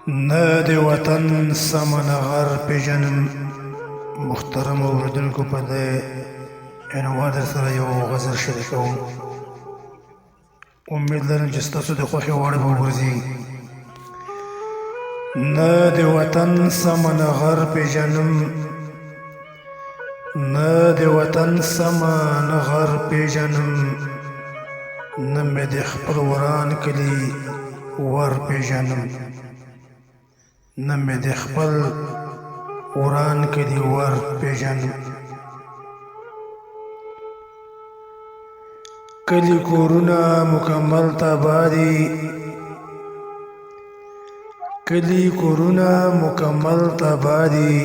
نه د وطن سمه نه غر پېژنم. محترم اورېدونکو په دې عنوان در سره یو غزل شریکوم. امید لرم چې ستاسو د خوښې وړ به وګرځي. نه د وطن سمه نه غر پېژنم، نه د وطن سمه نه غر پېژنم، نه مې د خپل وران کلي ور پېژنم، نه مې د خپل وران کلي ور پېژنم. کلي کورونه مکمل تباه دي، کلي کورونه مکمل تباه دي،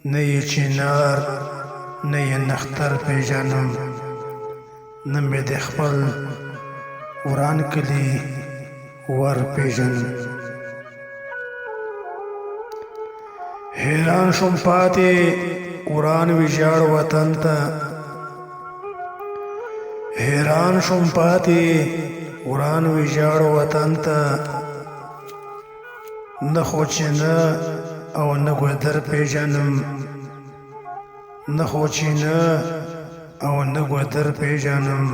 نه یې چنار نه یې نختر پېژنم، نه مې د خپل وران کلي ور پېژنم. حیران شوم پاتې وران ویجاړ وطن ته، حیران شوم پاتې وران ویجاړ وطن ته، نه خو چې نه او نه ګودر پېژنم، نه خو چې نه او نه ګودر پېژنم،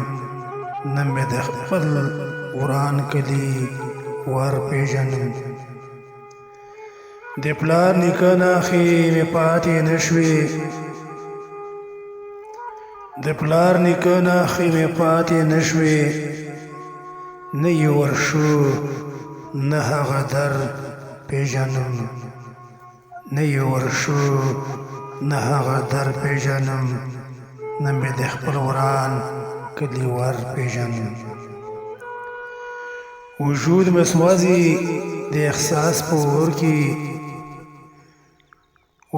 نه مې د خپل وران کلي ور پېژنم. د پلار نیکه ناښې مې پاتې نه شوې، د پلار نیکه ناښې مې پاتې نه شوې، نه یې ورشو نه هغه در پېژنم، نه یې ورشو نه هغه در پېژنم، نه مې د خپل وران کلي ور پېژنم. وجود مې سوځي د احساس په اور کې،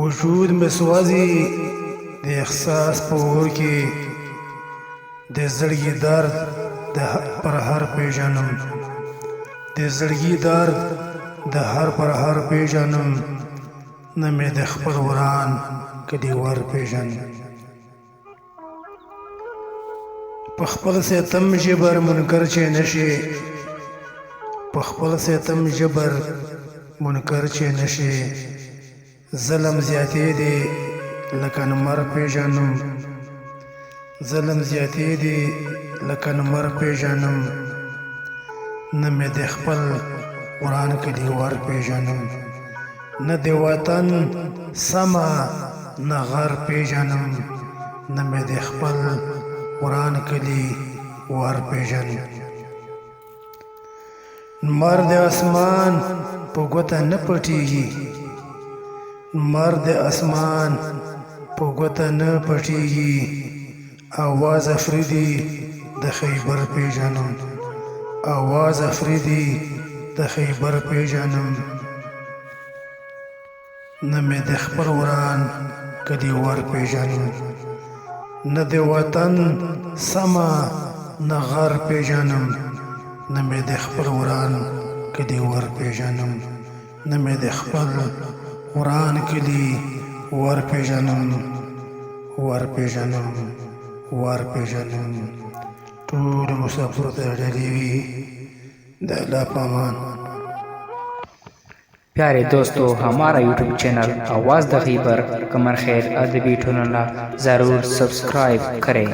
وجود مې سوځي د احساس په اور کې، د زړګي درد د پر هر پېژنم، د زړګي درد د هر پر هر پېژنم، نه مې د خپل وران کلي ور پېژنم. په خپل ستم جبر منکر چې نشي، په خپل ستم جبر منکر چې نشي، ظلم زیاتې دی لکه نمر پېژنم، ظلم زیاتې دی لکه نمر پېژنم، نه مې د خپل وران کلي ور پېژنم. نه د وطن سمه نه غر پېژنم، نه مې د خپل وران کلي ور پېژنم. لمر د اسمان په ګوته نه پټېږي، لمر د اسمان په ګوته نه پټېږي، اواز افریدي د خیبر پېژنم، اواز افریدي د خیبر پېژنم، نه مې د خپل وران کلي ور پېژنم. نه د وطن سمه نه غر پېژنم، نه مې د خپل وران کلي ور پېژنم، نه مې د خپل وران کلي ور پېژنم، ور پېژنم، ور پېژنم. ټول مسافرو ته ډالۍ وي د الله په امان. प्यारे दोस्तों, हमारा यूट्यूब चैनल आवाज़ द खैबर कमर खैर अदबी ठुनला ज़रूर सब्सक्राइब करें.